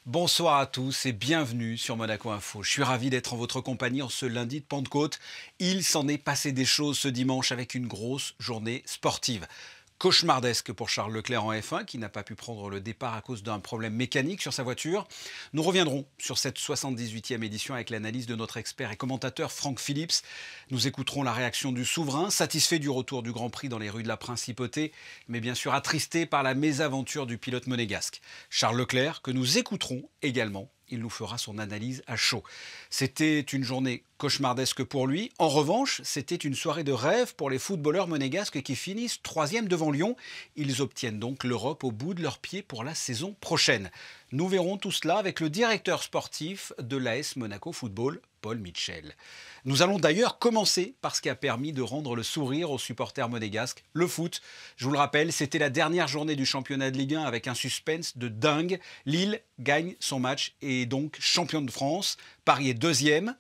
Bonsoir à tous et bienvenue sur Monaco Info. Je suis ravi d'être en votre compagnie en ce lundi de Pentecôte. Il s'en est passé des choses ce dimanche avec une grosse journée sportive. Cauchemardesque pour Charles Leclerc en F1 qui n'a pas pu prendre le départ à cause d'un problème mécanique sur sa voiture. Nous reviendrons sur cette 78e édition avec l'analyse de notre expert et commentateur Franck Phillips. Nous écouterons la réaction du souverain, satisfait du retour du Grand Prix dans les rues de la Principauté, mais bien sûr attristé par la mésaventure du pilote monégasque. Charles Leclerc, que nous écouterons également. Il nous fera son analyse à chaud. C'était une journée cauchemardesque pour lui. En revanche, c'était une soirée de rêve pour les footballeurs monégasques qui finissent 3e devant Lyon. Ils obtiennent donc l'Europe au bout de leurs pieds pour la saison prochaine. Nous verrons tout cela avec le directeur sportif de l'AS Monaco Football, Paul Mitchell. Nous allons d'ailleurs commencer par ce qui a permis de rendre le sourire aux supporters monégasques, le foot. Je vous le rappelle, c'était la dernière journée du championnat de Ligue 1 avec un suspense de dingue. Lille gagne son match et est donc champion de France. Paris est 2e.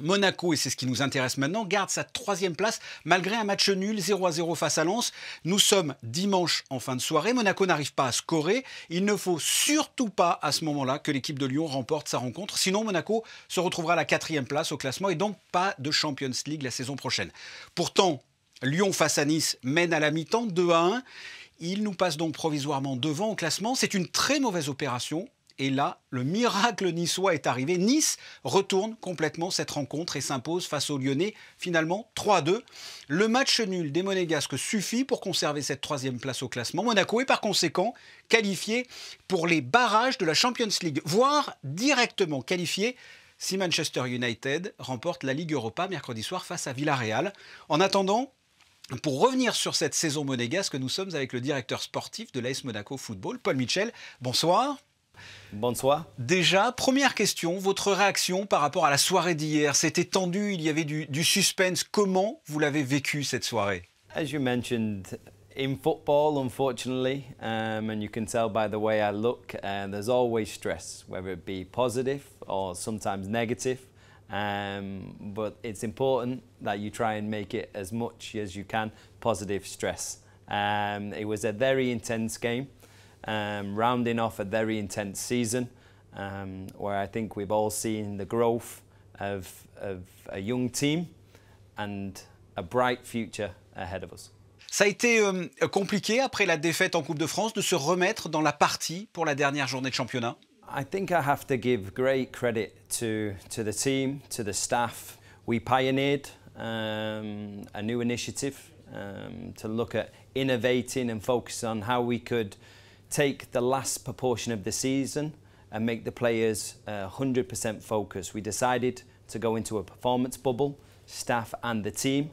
Monaco, et c'est ce qui nous intéresse maintenant, garde sa 3e place malgré un match nul 0-0 face à Lens. Nous sommes dimanche en fin de soirée. Monaco n'arrive pas à scorer. Il ne faut surtout pas à ce moment-là que l'équipe de Lyon remporte sa rencontre. Sinon, Monaco se retrouvera à la 4e place au classement et donc pas de Champions League la saison prochaine. Pourtant, Lyon face à Nice mène à la mi-temps 2-1. Il nous passe donc provisoirement devant au classement. C'est une très mauvaise opération. Et là, le miracle niçois est arrivé. Nice retourne complètement cette rencontre et s'impose face aux Lyonnais, finalement 3-2. Le match nul des Monégasques suffit pour conserver cette 3e place au classement. Monaco est par conséquent qualifié pour les barrages de la Champions League, voire directement qualifié si Manchester United remporte la Ligue Europa mercredi soir face à Villarreal. En attendant, pour revenir sur cette saison monégasque, nous sommes avec le directeur sportif de l'AS Monaco Football, Paul Mitchell. Bonsoir. Bonsoir. Déjà, première question, votre réaction par rapport à la soirée d'hier. C'était tendu, il y avait du suspense. Comment vous l'avez vécu cette soirée? As you mentioned, in football, unfortunately, and you can tell by the way I look, there's always stress, whether it be positive or sometimes negative. But it's important that you try and make it as much as you can positive stress. It was a very intense game. Rounding off a very intense season where I think we've all seen the growth of a young team and a bright future ahead of us. Ça a été compliqué après la défaite en Coupe de France de se remettre dans la partie pour la dernière journée de championnat. I think I have to give great credit to the team, to the staff. We pioneered a new initiative to look at innovating and focus on how we could take the last proportion of the season and make the players 100% focused. We decided to go into a performance bubble, staff and the team,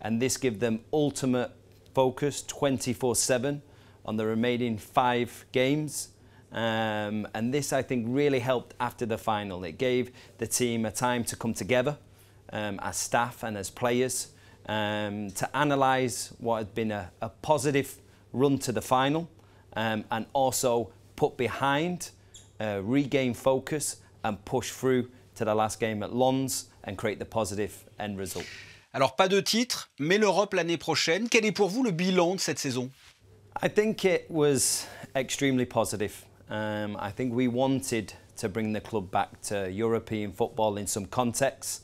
and this gave them ultimate focus 24/7 on the remaining 5 games. And this, I think, really helped after the final. It gave the team a time to come together as staff and as players to analyse what had been a positive run to the final. And also put behind, regain focus and push through to the last game at Lens and create the positive end result. Alors pas de titre, mais l'Europe l'année prochaine. Quel est pour vous le bilan de cette saison? I think it was extremely positive. I think we wanted to bring the club back to European football in some contexts.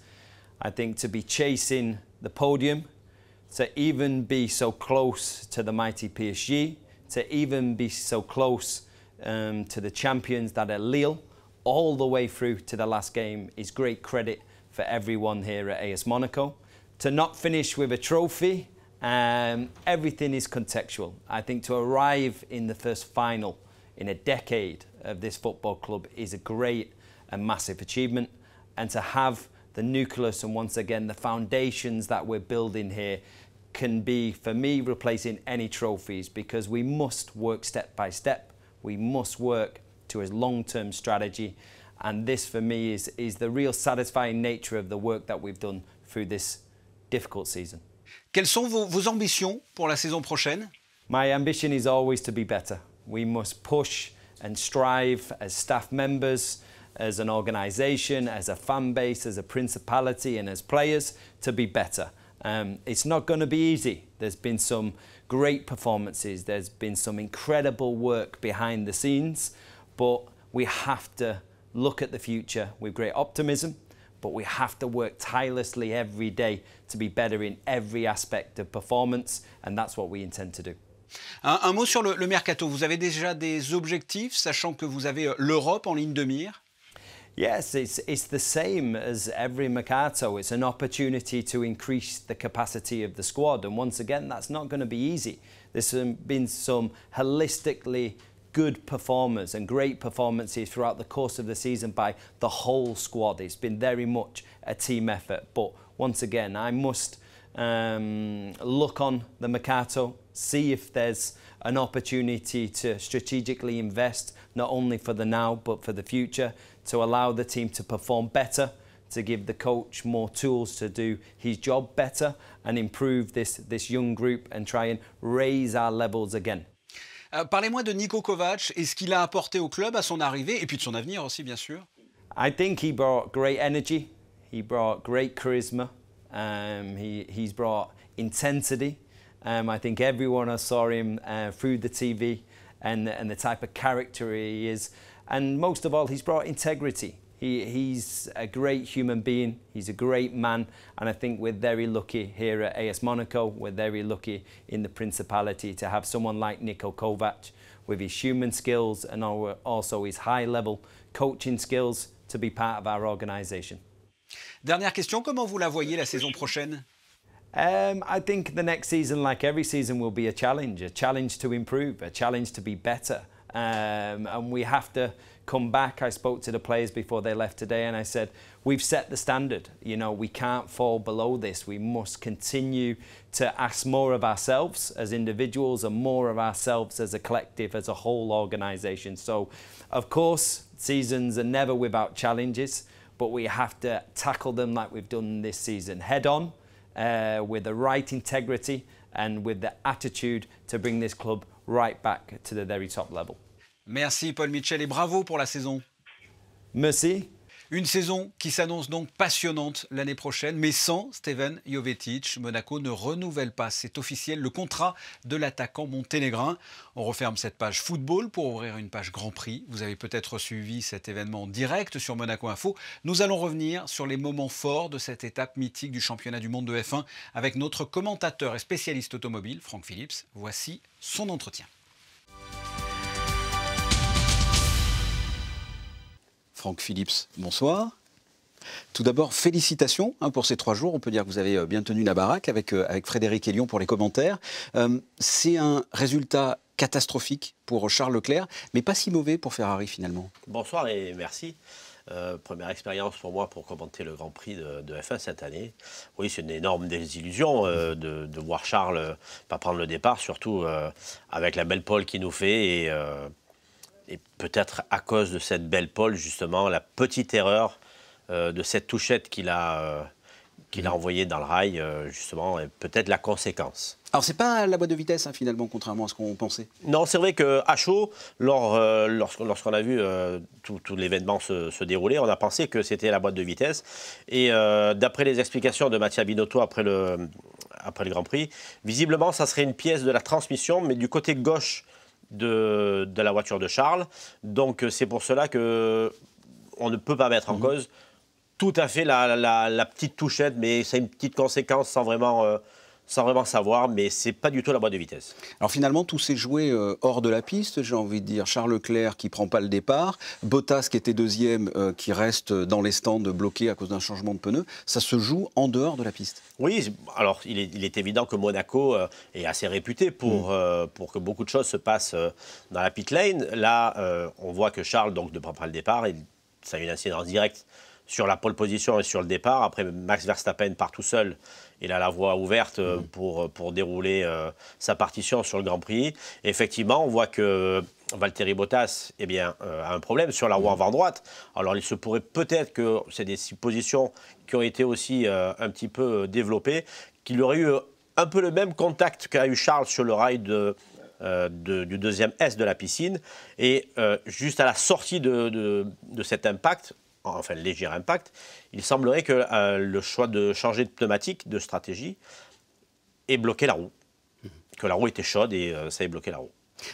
I think to be chasing the podium, to even be so close to the mighty PSG, to even be so close to the champions that are Lille, all the way through to the last game is great credit for everyone here at AS Monaco. To not finish with a trophy, everything is contextual. I think to arrive in the first final in a decade of this football club is a great and massive achievement. And to have the nucleus and once again the foundations that we're building here can be, for me, replacing any trophies because we must work step by step. We must work to a long-term strategy. And this, for me, is the real satisfying nature of the work that we've done through this difficult season. Quelles sont vos ambitions pour la saison prochaine? My ambition is always to be better. We must push and strive as staff members, as an organisation, as a fan base, as a principality and as players to be better. It's not going to be easy. There's been some great performances. There's been some incredible work behind the scenes. But we have to look at the future with great optimism, but we have to work tirelessly every day to be better in every aspect of performance, and that's what we intend to do. Un mot sur le mercato. Vous avez déjà des objectifs, sachant que vous avez l'Europe en ligne de mire? Yes, it's the same as every mercato. It's an opportunity to increase the capacity of the squad. And once again, that's not going to be easy. There's been some holistically good performers and great performances throughout the course of the season by the whole squad. It's been very much a team effort. But once again, I must look on the mercato, see if there's an opportunity to strategically invest, not only for the now, but for the future, to allow the team to perform better, to give the coach more tools to do his job better and improve this young group and try and raise our levels again. Parlez-moi de Niko Kovac et ce qu'il a apporté au club à son arrivée et puis de son avenir aussi, bien sûr. I think he brought great energy, he brought great charisma, he's brought intensity. I think everyone saw him through the TV and the type of character he is. And most of all, he's brought integrity. He's a great human being, he's a great man, and I think we're very lucky here at AS Monaco, we're very lucky in the Principality to have someone like Niko Kovac with his human skills and also his high-level coaching skills to be part of our organisation. Dernière question, comment vous la voyez la saison prochaine? I think the next season, like every season, will be a challenge to improve, a challenge to be better. And we have to come back. I spoke to the players before they left today and I said, we've set the standard. You know, we can't fall below this. We must continue to ask more of ourselves as individuals and more of ourselves as a collective, as a whole organisation. So, of course, seasons are never without challenges, but we have to tackle them like we've done this season, head on, with the right integrity and with the attitude to bring this club right back to the very top level. Merci Paul Mitchell et bravo pour la saison. Merci. Une saison qui s'annonce donc passionnante l'année prochaine, mais sans Stevan Jovetic. Monaco ne renouvelle pas, c'est officiel, le contrat de l'attaquant monténégrin. On referme cette page football pour ouvrir une page Grand Prix. Vous avez peut-être suivi cet événement en direct sur Monaco Info. Nous allons revenir sur les moments forts de cette étape mythique du championnat du monde de F1 avec notre commentateur et spécialiste automobile, Franck Phillips. Voici son entretien. Franck Phillips, bonsoir. Tout d'abord, félicitations pour ces 3 jours. On peut dire que vous avez bien tenu la baraque avec Frédéric Elion pour les commentaires. C'est un résultat catastrophique pour Charles Leclerc, mais pas si mauvais pour Ferrari finalement. Bonsoir et merci. Première expérience pour moi pour commenter le Grand Prix de F1 cette année. Oui, c'est une énorme désillusion de voir Charles pas prendre le départ, surtout avec la belle pole qu'il nous fait et peut-être à cause de cette belle pole, justement, la petite erreur de cette touchette qu'il a envoyée dans le rail, justement, est peut-être la conséquence. Alors, c'est pas la boîte de vitesse, finalement, contrairement à ce qu'on pensait. Non, c'est vrai qu'à chaud, lorsqu'on a vu tout l'événement se dérouler, on a pensé que c'était la boîte de vitesse. Et d'après les explications de Mattia Binotto après le Grand Prix, visiblement, ça serait une pièce de la transmission, mais du côté gauche de la voiture de Charles. Donc c'est pour cela qu'on ne peut pas mettre en cause tout à fait la petite touchette, mais c'est une petite conséquence sans vraiment savoir, mais c'est pas du tout la boîte de vitesse. Alors finalement, tout s'est joué hors de la piste, j'ai envie de dire. Charles Leclerc qui prend pas le départ, Bottas qui était deuxième, qui reste dans les stands bloqué à cause d'un changement de pneu. Ça se joue en dehors de la piste. Oui, alors il est évident que Monaco est assez réputé pour que beaucoup de choses se passent dans la pit lane. Là, on voit que Charles donc, ne prend pas le départ, ça a une incidence directe sur la pole position et sur le départ. Après, Max Verstappen part tout seul. Il a la voie ouverte pour dérouler sa partition sur le Grand Prix. Et effectivement, on voit que Valtteri Bottas a un problème sur la roue avant droite. Alors, il se pourrait peut-être que c'est des suppositions qui ont été aussi un petit peu développées, qu'il aurait eu un peu le même contact qu'a eu Charles sur le rail du deuxième S de la piscine. Et juste à la sortie de cet impact, enfin léger impact, il semblerait que le choix de changer de pneumatique, de stratégie, ait bloqué la roue. Que la roue était chaude et ça ait bloqué la roue.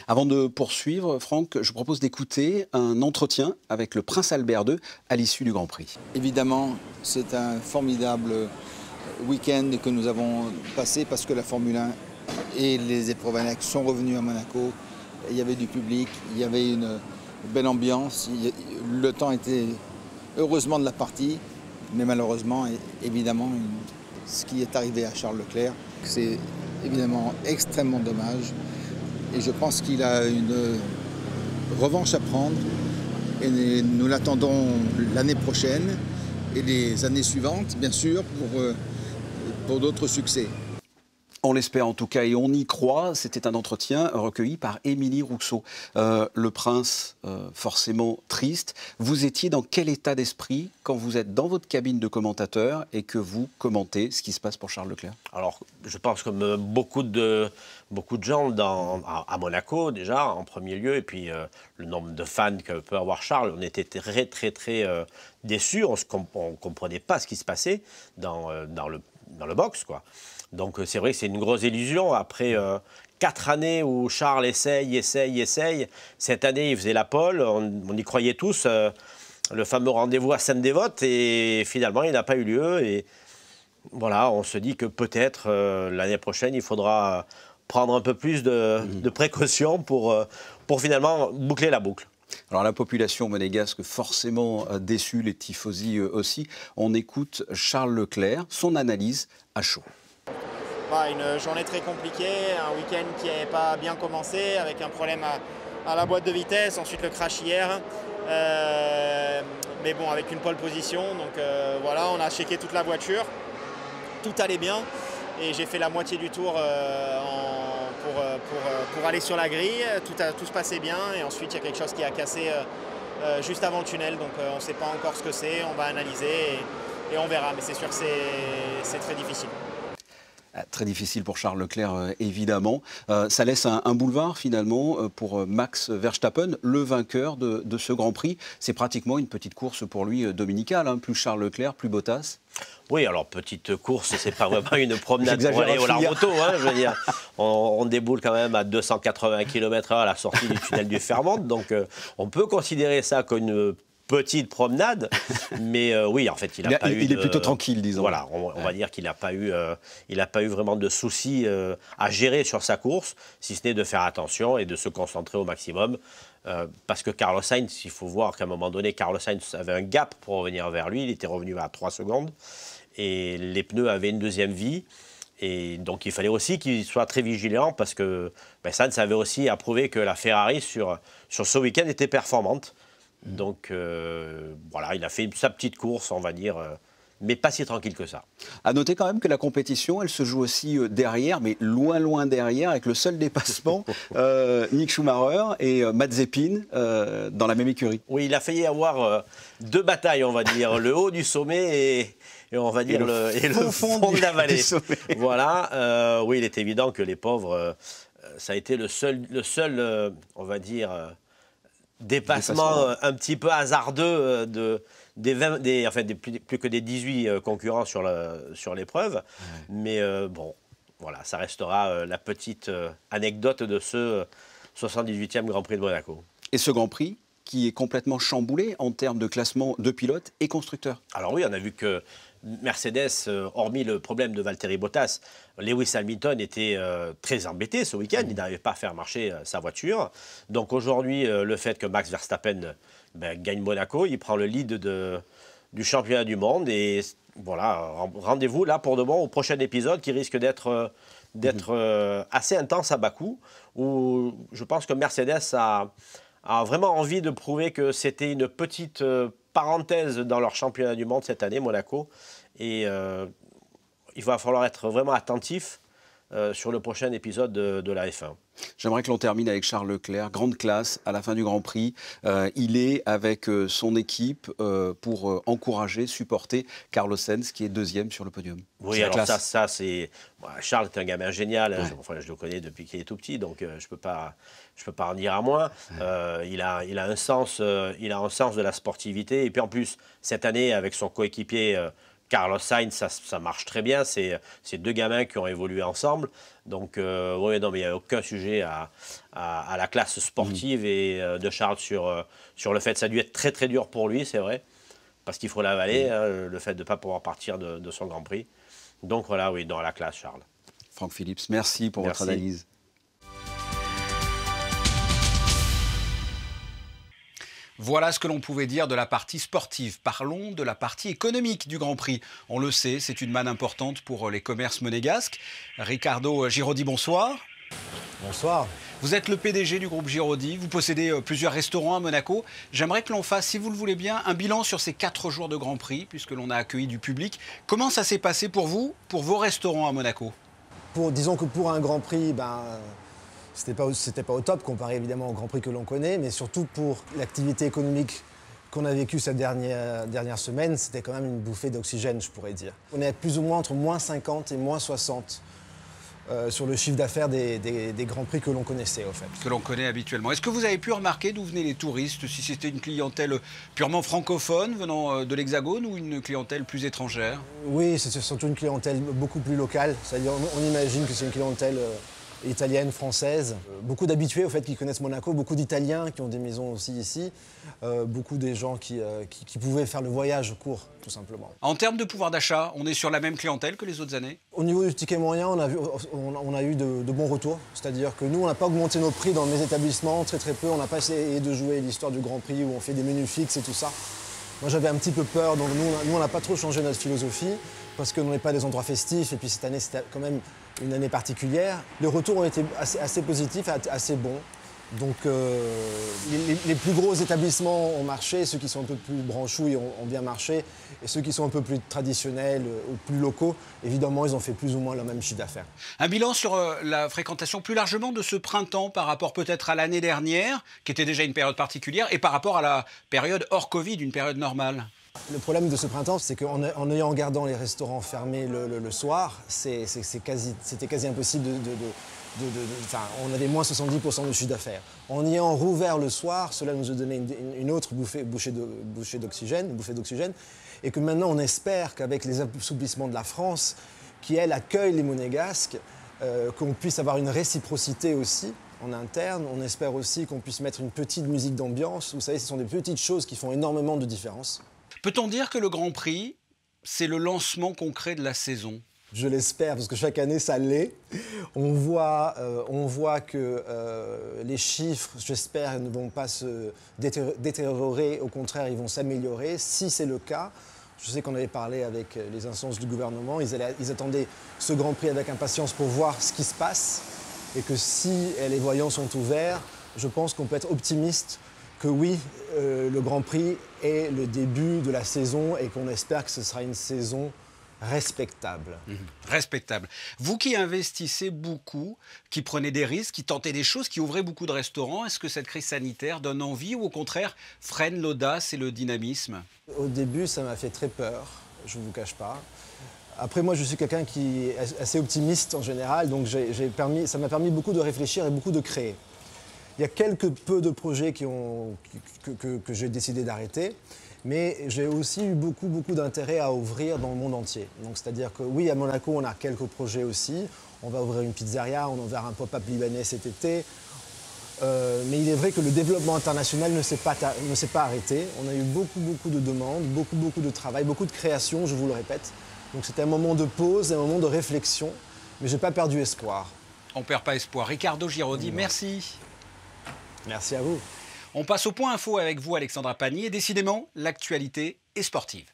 Avant de poursuivre, Franck, je propose d'écouter un entretien avec le prince Albert II à l'issue du Grand Prix. Évidemment, c'est un formidable week-end que nous avons passé parce que la Formule 1 et les épreuves annexes sont revenus à Monaco. Il y avait du public, il y avait une belle ambiance. Le temps était heureusement de la partie, mais malheureusement, évidemment, ce qui est arrivé à Charles Leclerc, c'est évidemment extrêmement dommage. Et je pense qu'il a une revanche à prendre. Et nous l'attendons l'année prochaine et les années suivantes, bien sûr, pour d'autres succès. On l'espère en tout cas et on y croit. C'était un entretien recueilli par Émilie Rousseau. Le prince, forcément triste. Vous étiez dans quel état d'esprit quand vous êtes dans votre cabine de commentateur et que vous commentez ce qui se passe pour Charles Leclerc? Alors, je pense comme beaucoup de gens à Monaco, déjà, en premier lieu, et puis le nombre de fans que peut avoir Charles, on était très déçus. On ne comprenait pas ce qui se passait dans le box, quoi. Donc c'est vrai que c'est une grosse illusion. Après 4 années où Charles essaye. Cette année, il faisait la pole. On y croyait tous. Le fameux rendez-vous à Sainte-Dévote. Et finalement, il n'a pas eu lieu. Et voilà, on se dit que peut-être l'année prochaine, il faudra prendre un peu plus de précautions pour finalement boucler la boucle. Alors la population monégasque forcément déçue, les tifosi aussi. On écoute Charles Leclerc, son analyse à chaud. Une journée très compliquée, un week-end qui n'avait pas bien commencé avec un problème à la boîte de vitesse, ensuite le crash hier. Mais bon, avec une pole position, donc voilà, on a checké toute la voiture, tout allait bien et j'ai fait la moitié du tour pour aller sur la grille, tout se passait bien et ensuite il y a quelque chose qui a cassé juste avant le tunnel, donc on ne sait pas encore ce que c'est, on va analyser et on verra, mais c'est sûr que c'est très difficile. Très difficile pour Charles Leclerc, évidemment. Ça laisse un boulevard, finalement, pour Max Verstappen, le vainqueur de ce Grand Prix. C'est pratiquement une petite course pour lui dominicale, hein. Plus Charles Leclerc, plus Bottas. Oui, alors petite course, c'est pas vraiment une promenade pour aller au Larmoto, hein, je veux dire. On déboule quand même à 280 km/h à la sortie du tunnel du Fairmont, donc on peut considérer ça comme une petite promenade, mais oui, en fait, il est plutôt tranquille, disons. Voilà, on va dire qu'il n'a pas eu vraiment de soucis à gérer sur sa course, si ce n'est de faire attention et de se concentrer au maximum. Parce que Carlos Sainz, il faut voir qu'à un moment donné, Carlos Sainz avait un gap pour revenir vers lui, il était revenu à 3 secondes, et les pneus avaient une deuxième vie. Et donc il fallait aussi qu'il soit très vigilant parce que Sainz avait aussi approuvé que la Ferrari sur ce week-end était performante. Donc voilà, il a fait sa petite course, on va dire, mais pas si tranquille que ça. À noter quand même que la compétition, elle se joue aussi derrière, mais loin derrière, avec le seul dépassement, Mick Schumacher et Mazepin dans la même écurie. Oui, il a failli avoir 2 batailles, on va dire, le haut du sommet et on va dire le fond de la vallée. Voilà, oui, il est évident que les pauvres, ça a été le seul on va dire, dépassement un petit peu hasardeux plus que des 18 concurrents sur l'épreuve. Ouais. Mais bon, voilà, ça restera la petite anecdote de ce 78e Grand Prix de Monaco. Et ce Grand Prix qui est complètement chamboulé en termes de classement de pilotes et constructeurs. Alors oui, on a vu que Mercedes, hormis le problème de Valtteri Bottas, Lewis Hamilton était très embêté ce week-end. Il n'arrivait pas à faire marcher sa voiture. Donc aujourd'hui, le fait que Max Verstappen gagne Monaco, il prend le lead du championnat du monde. Et voilà, rendez-vous là pour de bon au prochain épisode qui risque d'être assez intense à Bakou, où je pense que Mercedes a vraiment envie de prouver que c'était une petite parenthèse dans leur championnat du monde cette année, Monaco. Et il va falloir être vraiment attentif sur le prochain épisode de la F1. J'aimerais que l'on termine avec Charles Leclerc, grande classe à la fin du Grand Prix. Il est avec son équipe pour encourager, supporter Carlos Sainz qui est deuxième sur le podium. Oui, alors ça c'est... Charles est un gamin génial, ouais. Je le connais depuis qu'il est tout petit, donc je peux pas en dire à moins. Ouais. Il a un sens de la sportivité. Et puis en plus, cette année, avec son coéquipier Carlos Sainz, ça marche très bien. C'est deux gamins qui ont évolué ensemble. Donc, oui, non, mais il n'y a aucun sujet à la classe sportive et de Charles sur le fait que ça a dû être très, très dur pour lui, c'est vrai. Parce qu'il faut l'avaler, le fait de ne pas pouvoir partir de son Grand Prix. Donc, voilà, oui, dans la classe, Charles. Franck Phillips, merci pour votre analyse. Voilà ce que l'on pouvait dire de la partie sportive. Parlons de la partie économique du Grand Prix. On le sait, c'est une manne importante pour les commerces monégasques. Ricardo Giraudy, bonsoir. Bonsoir. Vous êtes le PDG du groupe Giraudy, vous possédez plusieurs restaurants à Monaco. J'aimerais que l'on fasse, si vous le voulez bien, un bilan sur ces 4 jours de Grand Prix, puisque l'on a accueilli du public. Comment ça s'est passé pour vous, pour vos restaurants à Monaco? Disons que pour un Grand Prix, c'était pas au top, comparé évidemment au Grand Prix que l'on connaît, mais surtout pour l'activité économique qu'on a vécue cette dernière semaine, c'était quand même une bouffée d'oxygène, je pourrais dire. On est plus ou moins entre moins 50 et moins 60 sur le chiffre d'affaires des Grands Prix que l'on connaissait, au fait. Que l'on connaît habituellement. Est-ce que vous avez pu remarquer d'où venaient les touristes, si c'était une clientèle purement francophone venant de l'Hexagone ou une clientèle plus étrangère? Oui, c'est surtout une clientèle beaucoup plus locale, c'est-à-dire on imagine que c'est une clientèle italienne, française. Beaucoup d'habitués au fait qui connaissent Monaco, beaucoup d'Italiens qui ont des maisons aussi ici, beaucoup des gens qui pouvaient faire le voyage court, tout simplement. En termes de pouvoir d'achat, on est sur la même clientèle que les autres années? Au niveau du ticket moyen, on a eu de bons retours. C'est-à-dire que nous, on n'a pas augmenté nos prix dans mes établissements, très très peu. On n'a pas essayé de jouer l'histoire du Grand Prix où on fait des menus fixes et tout ça. Moi, j'avais un petit peu peur, donc nous on n'a pas trop changé notre philosophie parce qu'on n'est pas des endroits festifs et puis cette année, c'était quand même une année particulière. Les retours ont été assez positifs, assez bons. Donc les plus gros établissements ont marché, ceux qui sont un peu plus branchouilles ont bien marché, et ceux qui sont un peu plus traditionnels ou plus locaux, évidemment, ils ont fait plus ou moins le même chiffre d'affaires. Un bilan sur la fréquentation plus largement de ce printemps par rapport peut-être à l'année dernière, qui était déjà une période particulière, et par rapport à la période hors Covid, une période normale? Le problème de ce printemps, c'est en gardant les restaurants fermés le soir, c'était quasi impossible on avait moins 70% de chiffre d'affaires. En ayant rouvert le soir, cela nous a donné une autre bouffée d'oxygène, et que maintenant on espère qu'avec les assouplissements de la France, qui elle accueille les Monégasques, qu'on puisse avoir une réciprocité aussi en interne. On espère aussi qu'on puisse mettre une petite musique d'ambiance. Vous savez, ce sont des petites choses qui font énormément de différence. Peut-on dire que le Grand Prix, c'est le lancement concret de la saison? Je l'espère, parce que chaque année, ça l'est. On voit que les chiffres, j'espère, ne vont pas se détériorer. Au contraire, ils vont s'améliorer. Si c'est le cas, je sais qu'on avait parlé avec les instances du gouvernement. Ils attendaient ce Grand Prix avec impatience pour voir ce qui se passe. Et que si les voyants sont ouverts, je pense qu'on peut être optimiste que oui, le Grand Prix est le début de la saison et qu'on espère que ce sera une saison respectable. Respectable. Vous qui investissez beaucoup, qui prenez des risques, qui tentez des choses, qui ouvrez beaucoup de restaurants, est-ce que cette crise sanitaire donne envie ou au contraire freine l'audace et le dynamisme? Au début, ça m'a fait très peur, je ne vous cache pas. Après, moi, je suis quelqu'un qui est assez optimiste en général, donc ça m'a permis beaucoup de réfléchir et beaucoup de créer. Il y a quelques peu de projets que j'ai décidé d'arrêter, mais j'ai aussi eu beaucoup d'intérêt à ouvrir dans le monde entier. Donc, c'est-à-dire que oui, à Monaco, on a quelques projets aussi. On va ouvrir une pizzeria, on va ouvrir un pop-up libanais cet été. Mais il est vrai que le développement international ne s'est pas arrêté. On a eu beaucoup de demandes, beaucoup de travail, beaucoup de création, je vous le répète. Donc c'était un moment de pause, un moment de réflexion, mais je n'ai pas perdu espoir. On ne perd pas espoir. Ricardo Giraudy, merci. Merci à vous. On passe au point info avec vous, Alexandra Pagny. Et décidément, l'actualité est sportive.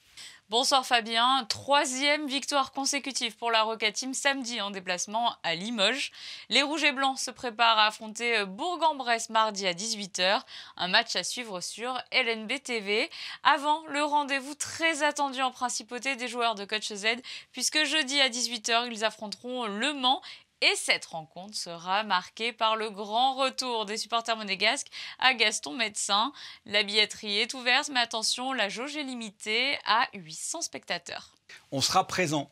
Bonsoir Fabien, 3e victoire consécutive pour la Roca Team samedi en déplacement à Limoges. Les Rouges et Blancs se préparent à affronter Bourg-en-Bresse mardi à 18 h. Un match à suivre sur LNB TV. Avant, le rendez-vous très attendu en principauté des joueurs de Coach Z, puisque jeudi à 18 h, ils affronteront Le Mans. Et cette rencontre sera marquée par le grand retour des supporters monégasques à Gaston Médecin. La billetterie est ouverte, mais attention, la jauge est limitée à 800 spectateurs. On sera présent.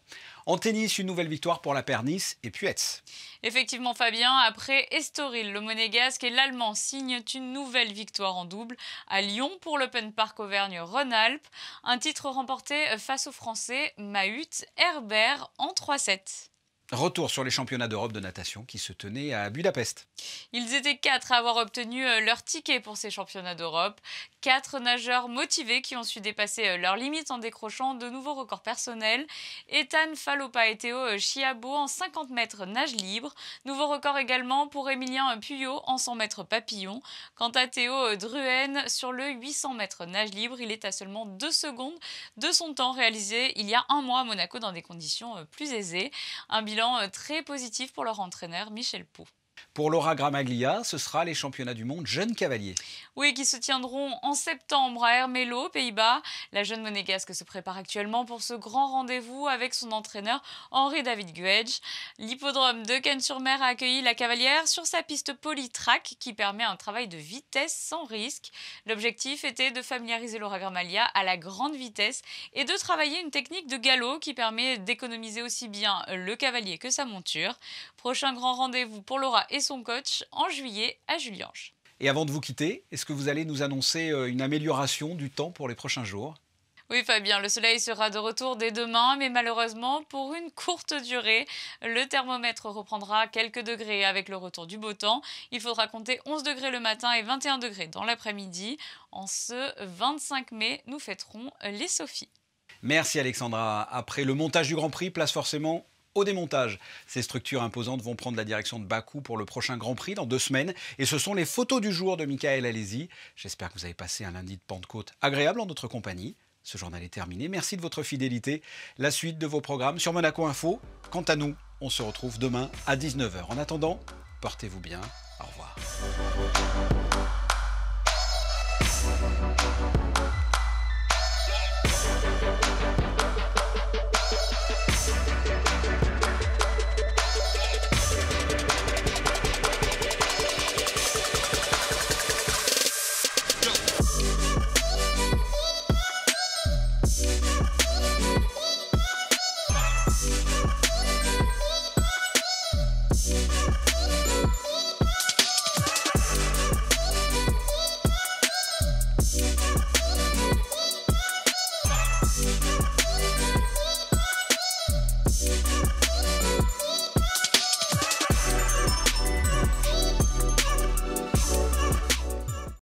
En tennis, une nouvelle victoire pour la paire Nice et Puetz. Effectivement Fabien, après Estoril, le Monégasque et l'Allemand signent une nouvelle victoire en double à Lyon pour l'Open Park Auvergne-Rhône-Alpes. Un titre remporté face aux Français Mahut Herbert en 3-7. Retour sur les championnats d'Europe de natation qui se tenaient à Budapest. Ils étaient 4 à avoir obtenu leur ticket pour ces championnats d'Europe. 4 nageurs motivés qui ont su dépasser leurs limites en décrochant de nouveaux records personnels. Ethan Falopa et Théo Chiabo en 50 mètres nage libre. Nouveau record également pour Émilien Puyot en 100 mètres papillon. Quant à Théo Druen, sur le 800 mètres nage libre, il est à seulement 2 secondes de son temps réalisé il y a un mois à Monaco dans des conditions plus aisées. Un bilan très positif pour leur entraîneur Michel Pou. Pour Laura Gramaglia, ce sera les championnats du monde jeunes cavaliers. Oui, qui se tiendront en septembre à Ermelo, Pays-Bas. La jeune monégasque se prépare actuellement pour ce grand rendez-vous avec son entraîneur Henri-David Guedj. L'hippodrome de Cannes-sur-Mer a accueilli la cavalière sur sa piste Polytrack qui permet un travail de vitesse sans risque. L'objectif était de familiariser Laura Gramaglia à la grande vitesse et de travailler une technique de galop qui permet d'économiser aussi bien le cavalier que sa monture. Prochain grand rendez-vous pour Laura et son coach en juillet à Juliange. Et avant de vous quitter, est-ce que vous allez nous annoncer une amélioration du temps pour les prochains jours ? Oui Fabien, le soleil sera de retour dès demain, mais malheureusement pour une courte durée. Le thermomètre reprendra quelques degrés avec le retour du beau temps. Il faudra compter 11 degrés le matin et 21 degrés dans l'après-midi. En ce 25 mai, nous fêterons les Sophies. Merci Alexandra. Après le montage du Grand Prix, place forcément au démontage. Ces structures imposantes vont prendre la direction de Bakou pour le prochain Grand Prix dans 2 semaines. Et ce sont les photos du jour de Michael Alesi. J'espère que vous avez passé un lundi de Pentecôte agréable en notre compagnie. Ce journal est terminé. Merci de votre fidélité. La suite de vos programmes sur Monaco Info. Quant à nous, on se retrouve demain à 19h. En attendant, portez-vous bien. Au revoir.